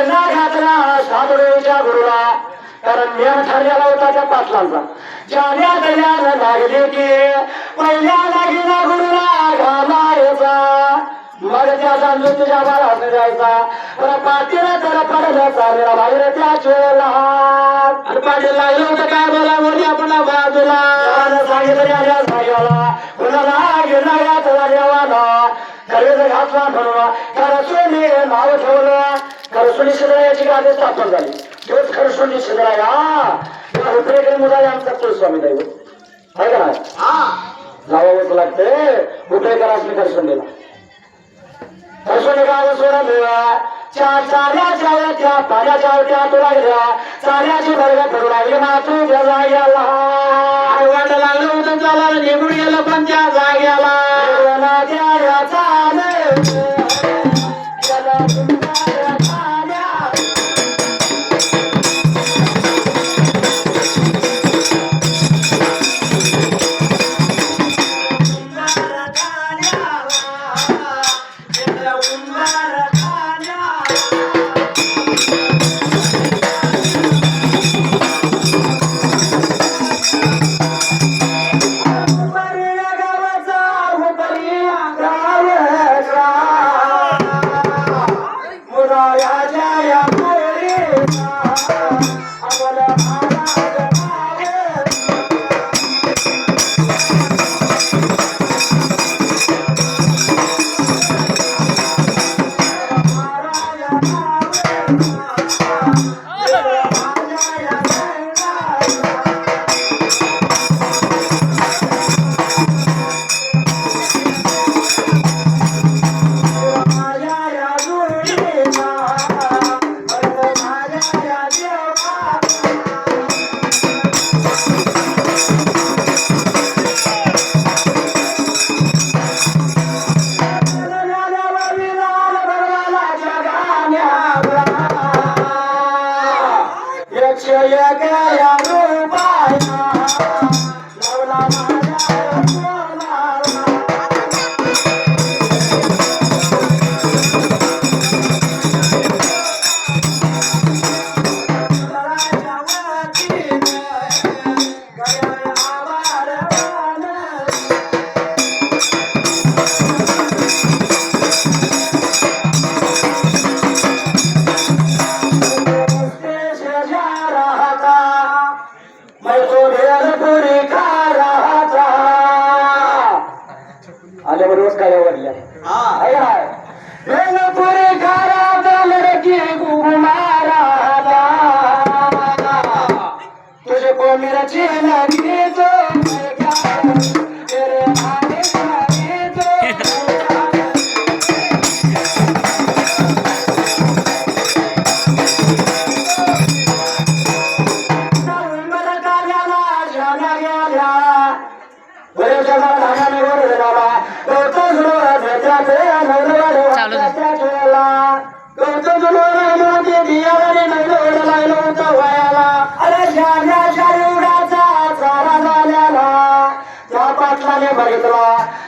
वेळा घातला साबळेच्या गुरुला कारण नियम ठरलेला होता त्या पाटलांचा ज्याला दयाला लागले की पहिल्या लागीला गुरुला घालायचा मग त्याचा मृत्यूच्या बाळात जायचा तर पाटीला तर पडला चाललेला बाहेर त्या चोला आणि पाटील लागलं होतं काय बोला बोली आपण बाजूला सांगितलं सांगायला कुणाला गेला याचा देवाला खरेदी घातला म्हणून खरसुनी नाव ठेवलं खरसुनी शिंदरायाची गाडी स्थापन झाली तोच खरसुनी शिंदराया उपरेकडे मुलाला आमचा तो स्वामी दैवत आहे का नाही लावावंच लागते उपरेकर असले खरसुंडीला खरसुंडी गाव सोडलं चाल्याच्या त्या पाण्याच्या आवट्या तो लागल्या चाल्याची वर्ग करू लागली मातू त्या जाग्याला वाट लागलं होतं चालायला निघून गेलं पण त्या जाग्याला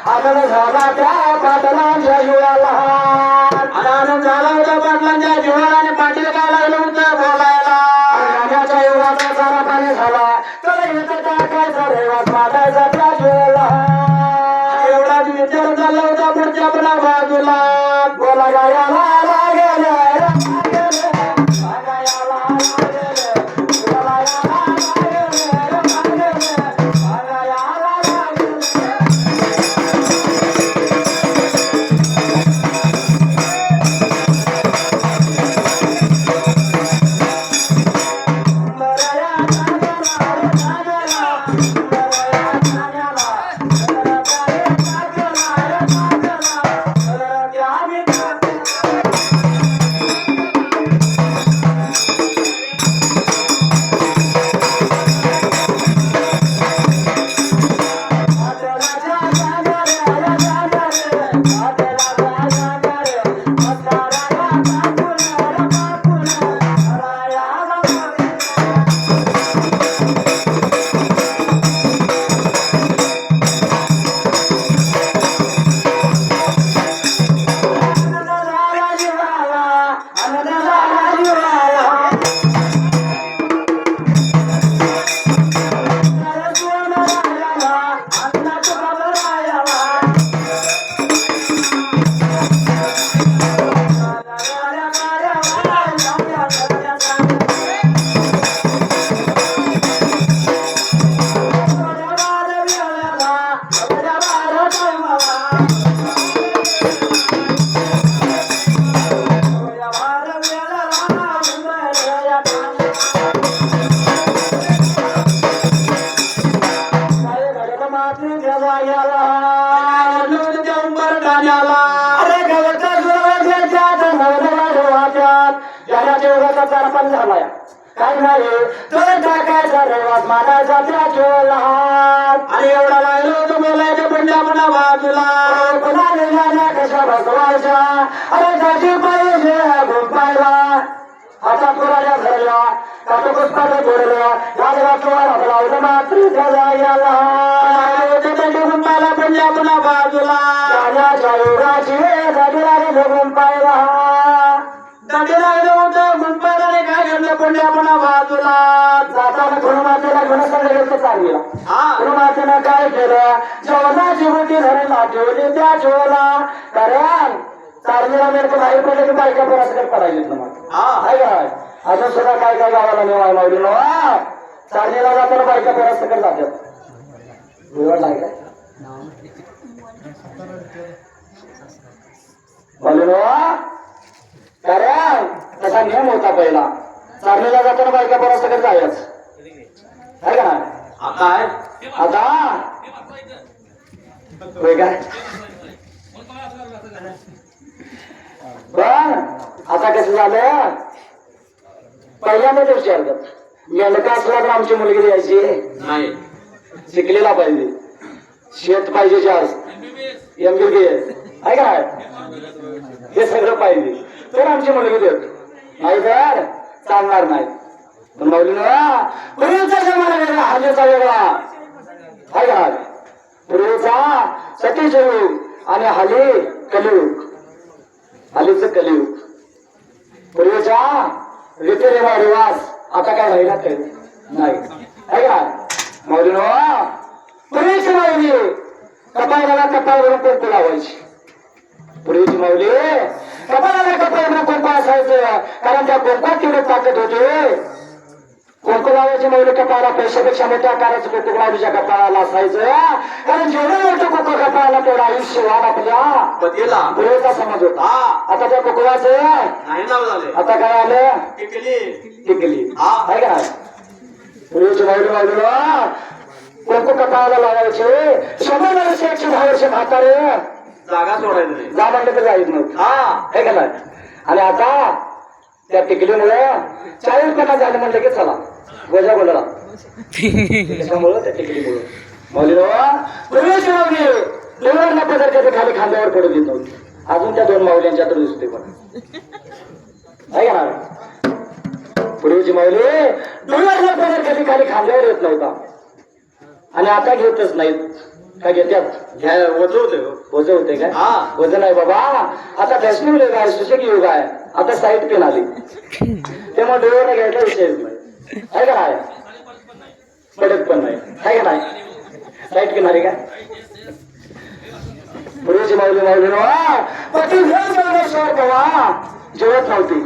आनंद झाला त्या पाटलांच्या जीवाला आनंद झाला होता पाटलांच्या जीवाला आणि पाटील काय लागलं होतं बोलायला राजाच्या युगाचा सारा पाणी झाला तर इथं टाकायचा रेवास माटायचा त्या जीवाला एवढाच विचार झाला होता पुढच्या आपल्या बाजूला बोला गायाला पाण्याच्या युगाचा चारपण झालाय काय नाही तर टाकायचा रेवाज मानायचा त्याच्या लहान आणि एवढा लागलो तो बोलायचं पंजा म्हणा बाजूला पुन्हा कशा बसवायच्या अरे त्याची पाहिजे गुंपायला आता पुराच्या घरला काटा पुष्पाला जोडल्या राजवाटला लावलं मात्र त्या जाग्याला गुंपाला पंजा म्हणा बाजूला पाण्याच्या युगाची गाडी लागली गुंपायला दाढी लागलं होतं गुंपाला काय घडलं पंजा म्हणा बाजूला जाताना गुरुमातेला घेऊन सांगितलं चाललं हा गुरुमातेनं काय केलं जेवणाची बुटी धरायला ठेवली त्या ठेवला कारण चार्मीला मिळतं बाहेर पडलं की बायका पुरस्कार करायला मग हा काय अजून सुद्धा काय काय गावाला नेवाय मावली नवा चार्मीला जाताना बायका पुरस्कार जातात विवडलाय काय बोलू नवा कारण तसा नियम होता पहिला चार्मीला जाताना बायका पुरस्कार जायच आहे का काय आता होय काय पण आता कसं झालं पहिल्यांदाच विचारतात मेंढका असला तर आमची मुलगी द्यायची नाही शिकलेला पाहिजे शेत पाहिजे जास्त MBBS आहे काय हे सगळं पाहिजे तर आमची मुलगी देत नाही तर चालणार नाही पण माऊलीनं पूर्वीचा जमाना वेगळा हल्लीचा वेगळा आहे का पूर्वीचा सतीच युग आणि हल्ली कलियुग हल्लीचं कलियुग पूर्वीचा रीतिरिवाज रिवाज आता काय राहिला काही नाही आहे का माऊलीनं पूर्वीची माऊली कपाळाला कपाळवरून कुंकू लावायची पूर्वीची माऊली कपाळाला कपाळवरून कुंकू असायचं कारण त्या कुंकवात तेवढी ताकद होती कुंकू लावायची माऊली कपाळाला पैशापेक्षा मोठ्या आकाराचं कुंकू माऊलीच्या कपाळाला असायचं कारण जेवढं मोठं कुंकू कपाळाला तेवढं आयुष्यवान आपल्या पतीला पूर्वीचा समज होता आता त्या कुंकवाचं नाही नाव झाले आता काय आलं टिकली टिकली आहे का पूर्वीची माऊली माऊलीला कुंकू कपाळाला लावायचे 100 वर्ष 110 वर्ष म्हातारे जागा सोडायचं नाही जा म्हणलं तर जायच नव्हतं हे का नाही आणि आता त्या टिकलीमुळे 40 झालं म्हणलं की चला गोजा बोलला त्याच्यामुळं त्या टिकलीमुळं माऊली पूर्वीची माऊली डोंगरला पदर कधी खाली खांद्यावर पडू देत नव्हती अजून त्या 2 माऊल्यांच्या तर दिसते पण आहे का ना पूर्वीची माऊली डोंगरला पदर कधी खाली खांद्यावर येत नव्हता आणि आता घेतच नाहीत काय घेतात घ्या वजवते वजन होते काय वजन आहे बाबा आता फॅशनेबल युग आहे सुशक युग आहे आता साईट पेन आली त्यामुळे डोळ्याला घ्यायचा विषयच नाही आहे का नाही पडत पण नाही आहे का नाही साईट पेन आली काय पूर्वीची माऊली माऊली पती वेळ जेवल्याशिवाय बाबा जेवत नव्हती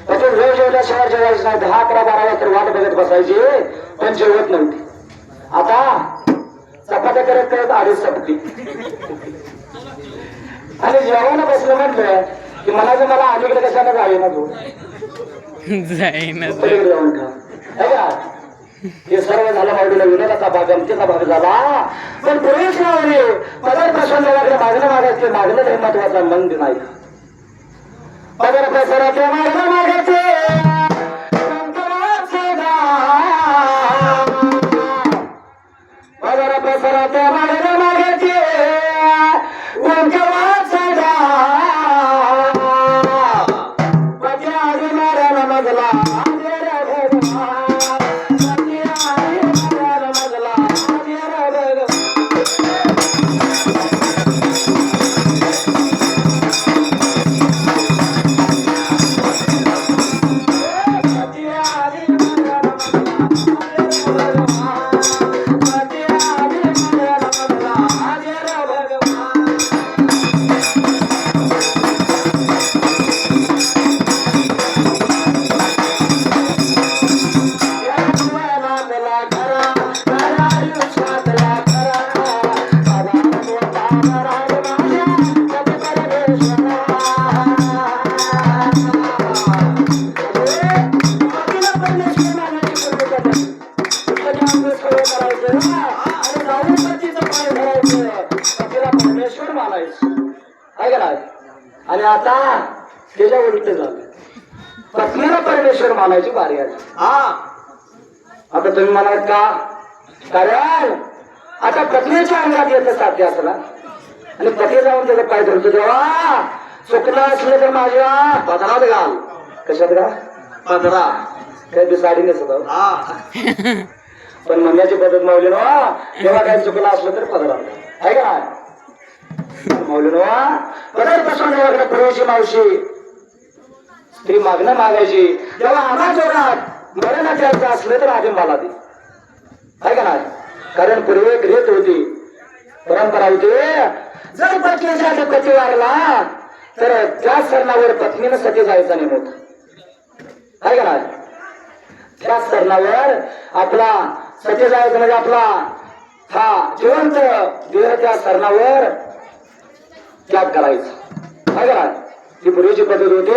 पती वेळ जेवल्याशिवाय जेवायचं नाही 10, 11, 12 वाजता वाट बघत बसायची पण जेवत नव्हती आता चपात्या करत करत आडीच सपती आणि जेवायला बसलं म्हटलं की म्हणायचं मला अलीकडे कशाला जावे ना तू जाऊन खा हे सर्व झालं माऊलीला विनोदाचा भाग गमतीचा भाग झाला पण पूर्वीच माऊली पदर प्रसंगाकडे मागणं मागायचे मागणं हे महत्वाचा मंद नाही पदर प्रसराचे मागणं मागायचे पदर प्रसराचे मागणं मागायचे पती आधी मारायला मजला आणि आता त्याच्या उलट झालं पत्नी पत्नीला परमेश्वर मानायची बारी आली. हा आता तुम्ही म्हणाल का, कारण आता पत्नीच्या अंगात येतं साध्य असला आणि पती जाऊन त्याचं पाय धरतो, देवा चुकलं असलं तर माझ्या पदरात घाल. कशात घाल? पदरा. काही बी साडी नेसत आहोत. हा पण म्हणण्याची पद्धत माऊली नो, तेव्हा काही चुकलं असलं तर पदरात घाल. आहे का माऊली नो? पदरपासून देवाकडे पुरेशी मावशी स्त्री मागणं मागायची, तेव्हा आम्हा जोरात मरण द्यायचं असलं तर आधी मला दे. आहे का नाही? कारण पूर्वी एक रीत होती, परंपरा होती, जर पत्नीच्या पती वारला तर त्या सरणावर पत्नीनं सती जायचा नाही होत. आहे का नाही? त्या सरणावर आपला सती जायचं म्हणजे आपला हा जिवंत देह त्या सरणावर त्याग करायचा. आहे का नाही? ही पूर्वीची पद्धत होती.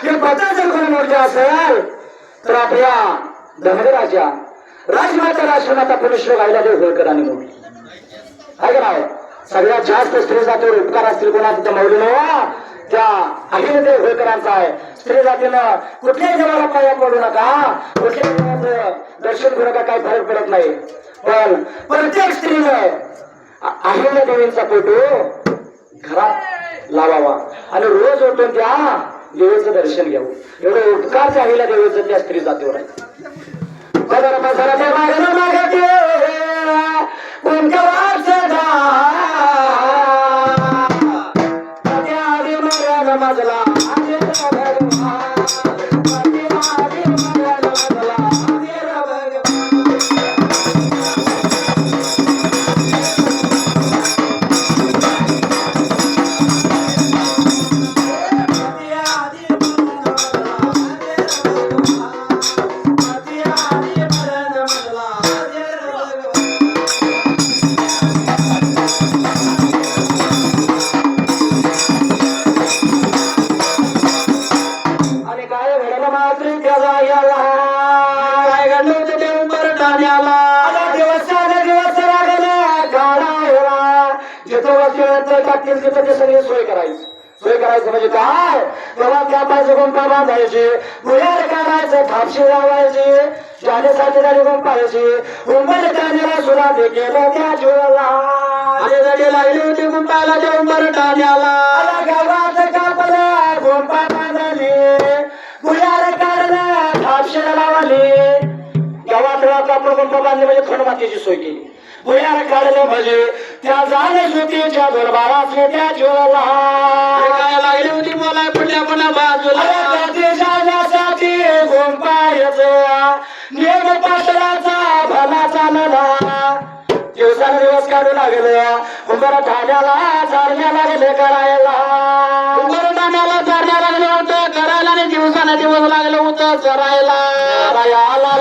ही पद्धत जर कोणी मोठी असेल तर आपल्या धनगराच्या राजमाता राष्ट्रमाता पुरुषोत्तम अहिल्यादेवी होळकरांनी मोडली. आहे का नाही? सगळ्यात जास्त स्त्री जातीवर उपकार असतील कोणाचा तर मौलीनो त्या अहिल्यादेवी होळकरांचा आहे. स्त्री जातीनं कुठल्याही देवाला पाया पडू नका, कुठल्याही देवाचं दर्शन करू नका, काही फरक पडत नाही. पण प्रत्येक स्त्रीनं अहिल्यादेवींचा फोटो घरात लावावा आणि रोज उठून त्या देवीचं दर्शन घ्यावं. एवढे उपकार त्या अहिल्यादेवीचं त्या स्त्री जातीवर आहे. बदर बसरते मागणं मागते कोणत्या वाचता आधी मरण मजला आधी भगवान आधी मरण मजला आधी आणि काय घडलं मात्र त्याला काय घडलं होतं ते उंबरठ्याला. दिवस लागले काढायला जिथं वस्ती टाकतील तिथं ते सगळी सोय करायची. सोय करायचं म्हणजे काय, तेव्हा त्या पाहिजे गुंपा बांधायची, भुयार काढायचं, थापशी लावायची, जाण्यासाठी झाली गुंपायची. उंबरठ्याला सुद्धा ते केलं त्या जीवाला. आणि जडी लागली होती गुंपाला त्या उंबरठ्याला. गावात कापलं गुंपा बांधली, भुयार काढलं, थापशी लावली. गावात कापड गुंपा बांधले म्हणजे खंडमातीची सोय केली. भुयार काढलं म्हणजे त्या झाले सुतीच्या दरबारातले त्या जीवाला. काय लागली होती बोलाय पडल्या पुन्हा बाजूला. जाण्यासाठी गुंपायचं नेम पात्राचा भलाचा नला. दिवसानुदिवस काढू लागले उंबर ठाण्याला चालण्या लागले करायला. उंबरठ्याला चालण्या लागलं होतं करायला आणि दिवसानं दिवस लागलं होतं चरायला. आला